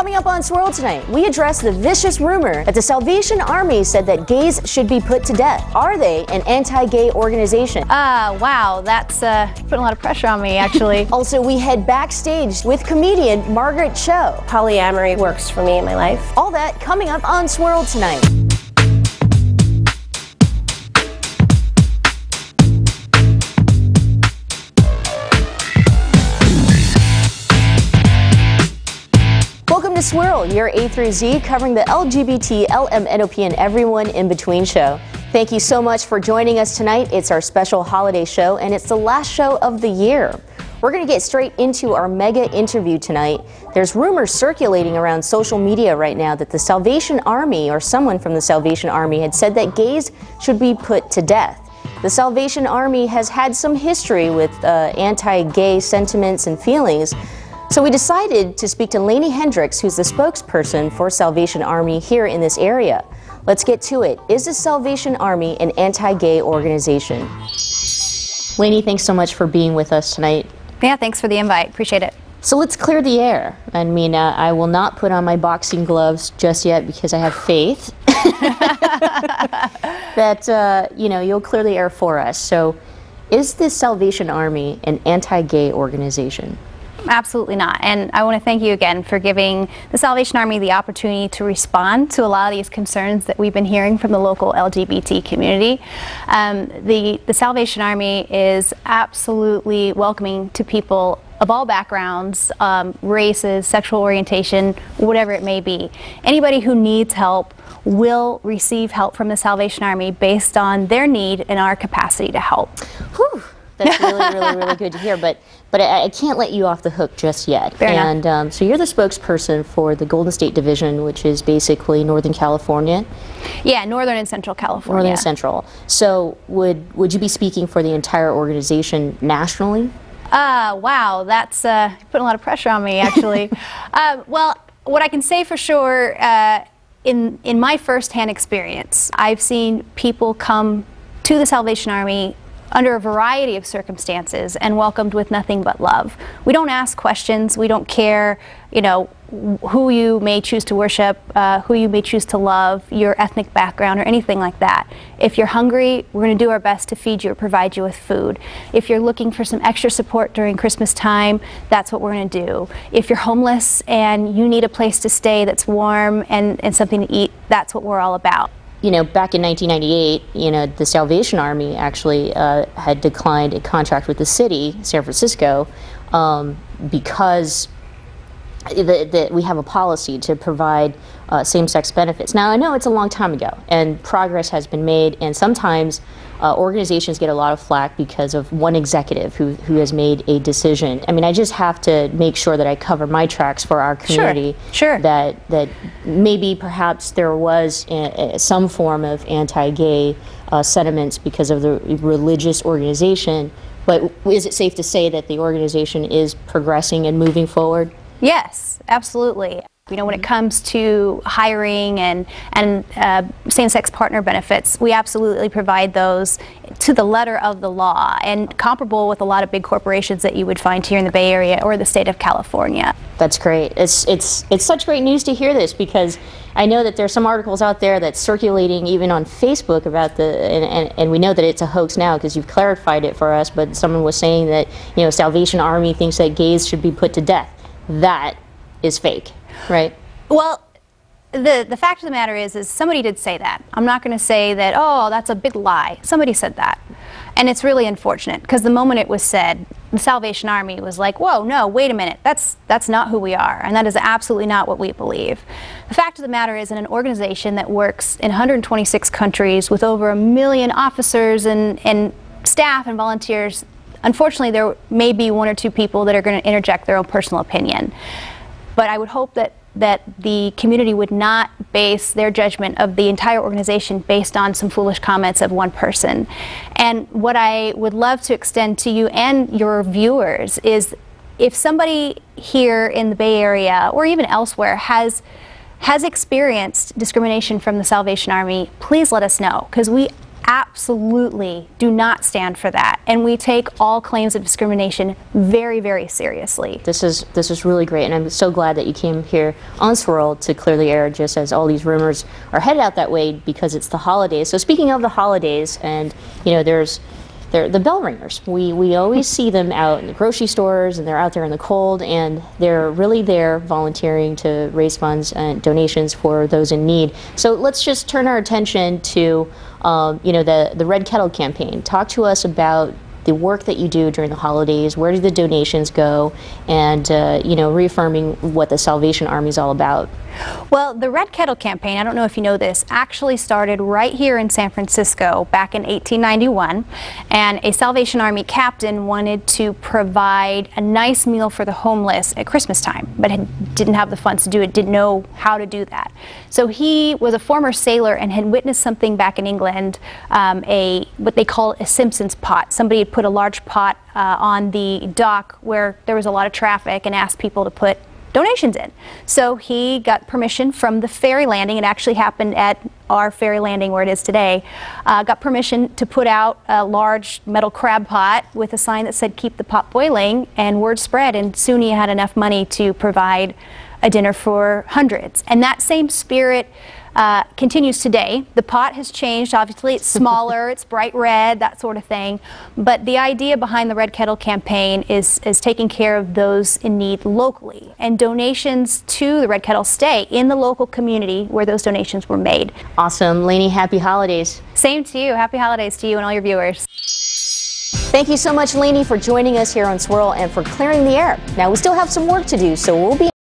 Coming up on Swirl tonight, we address the vicious rumor that the Salvation Army said that gays should be put to death. Are they an anti-gay organization? Wow, that's putting a lot of pressure on me, actually. Also, we head backstage with comedian Margaret Cho. Polyamory works for me in my life. All that coming up on Swirl tonight. Welcome to Swirl, your A through Z, covering the LGBT, LMNOP, and everyone in between show. Thank you so much for joining us tonight. It's our special holiday show, and it's the last show of the year. We're going to get straight into our mega interview tonight. There's rumors circulating around social media right now that the Salvation Army, or someone from the Salvation Army, had said that gays should be put to death. The Salvation Army has had some history with anti-gay sentiments and feelings. So we decided to speak to Lainey Hendricks, who's the spokesperson for Salvation Army here in this area. Let's get to it. Is the Salvation Army an anti-gay organization? Lainey, thanks so much for being with us tonight. Yeah, thanks for the invite. Appreciate it. So let's clear the air. I mean, I will not put on my boxing gloves just yet because I have faith that, you'll clear the air for us. So is the Salvation Army an anti-gay organization? Absolutely not. And I want to thank you again for giving the Salvation Army the opportunity to respond to a lot of these concerns that we've been hearing from the local LGBT community. The Salvation Army is absolutely welcoming to people of all backgrounds, races, sexual orientation, whatever it may be. Anybody who needs help will receive help from the Salvation Army based on their need and our capacity to help. Whew. That's really good to hear, but I can't let you off the hook just yet. Fair enough. So you're the spokesperson for the Golden State Division, which is basically Northern California? Yeah, Northern and Central California. Northern and Central. So would you be speaking for the entire organization nationally? Wow, that's putting a lot of pressure on me, actually. Well, what I can say for sure, in my firsthand experience, I've seen people come to the Salvation Army under a variety of circumstances and welcomed with nothing but love. We don't ask questions. We don't care, who you may choose to worship, who you may choose to love, your ethnic background, or anything like that. If you're hungry, we're going to do our best to feed you or provide you with food. If you're looking for some extra support during Christmas time, that's what we're going to do. If you're homeless and you need a place to stay that's warm and something to eat, that's what we're all about. Back in 1998, the Salvation Army actually had declined a contract with the city, San Francisco, because we have a policy to provide same-sex benefits. Now, I know it's a long time ago, and progress has been made, and sometimes organizations get a lot of flack because of one executive who has made a decision. I mean, I just have to make sure that I cover my tracks for our community. Sure. That maybe perhaps there was some form of anti-gay sentiments because of the religious organization, but is it safe to say that the organization is progressing and moving forward? Yes, absolutely. When it comes to hiring and same-sex partner benefits, we absolutely provide those to the letter of the law and comparable with a lot of big corporations that you would find here in the Bay Area or the state of California. That's great. It's such great news to hear this, because I know that there's some articles out there that's circulating even on Facebook about and we know that it's a hoax now because you've clarified it for us, but someone was saying that Salvation Army thinks that gays should be put to death. That is fake. Right. Well, the fact of the matter is somebody did say that. I'm not going to say that, oh, that's a big lie. Somebody said that. And it's really unfortunate, because the moment it was said, the Salvation Army was like, whoa, no, wait a minute. That's not who we are. And that is absolutely not what we believe. The fact of the matter is, in an organization that works in 126 countries with over 1 million officers and staff and volunteers, unfortunately, there may be 1 or 2 people that are going to interject their own personal opinion. But I would hope that the community would not base their judgment of the entire organization based on some foolish comments of one person. And what I would love to extend to you and your viewers is, if somebody here in the Bay Area or even elsewhere has experienced discrimination from the Salvation Army, please let us know, because we absolutely do not stand for that, and we take all claims of discrimination very, very seriously. This is really great, and I'm so glad that you came here on Swirl to clear the air, just as all these rumors are headed out that way because it's the holidays. So speaking of the holidays, and there's the bell ringers. We always see them out in the grocery stores, and they're out there in the cold, and they're really there volunteering to raise funds and donations for those in need. So let's just turn our attention to the Red Kettle campaign. Talk to us about the work that you do during the holidays. Where do the donations go? And reaffirming what the Salvation Army is all about. Well, the Red Kettle campaign, I don't know if you know this, actually started right here in San Francisco back in 1891, and a Salvation Army captain wanted to provide a nice meal for the homeless at Christmas time, but didn't have the funds to do it, didn't know how to do that. So he was a former sailor and had witnessed something back in England, what they call a Simpson's pot. Somebody had put a large pot on the dock where there was a lot of traffic and asked people to put donations in. So he got permission from the ferry landing. It actually happened at our ferry landing where it is today. Got permission to put out a large metal crab pot with a sign that said "Keep the pot boiling," and word spread, and soon he had enough money to provide a dinner for hundreds. And that same spirit continues today. The pot has changed. Obviously, it's smaller, it's bright red, that sort of thing. But the idea behind the Red Kettle campaign is taking care of those in need locally. And donations to the Red Kettle stay in the local community where those donations were made. Awesome. Lainey, happy holidays. Same to you. Happy holidays to you and all your viewers. Thank you so much, Lainey, for joining us here on Swirl and for clearing the air. Now, we still have some work to do, so we'll be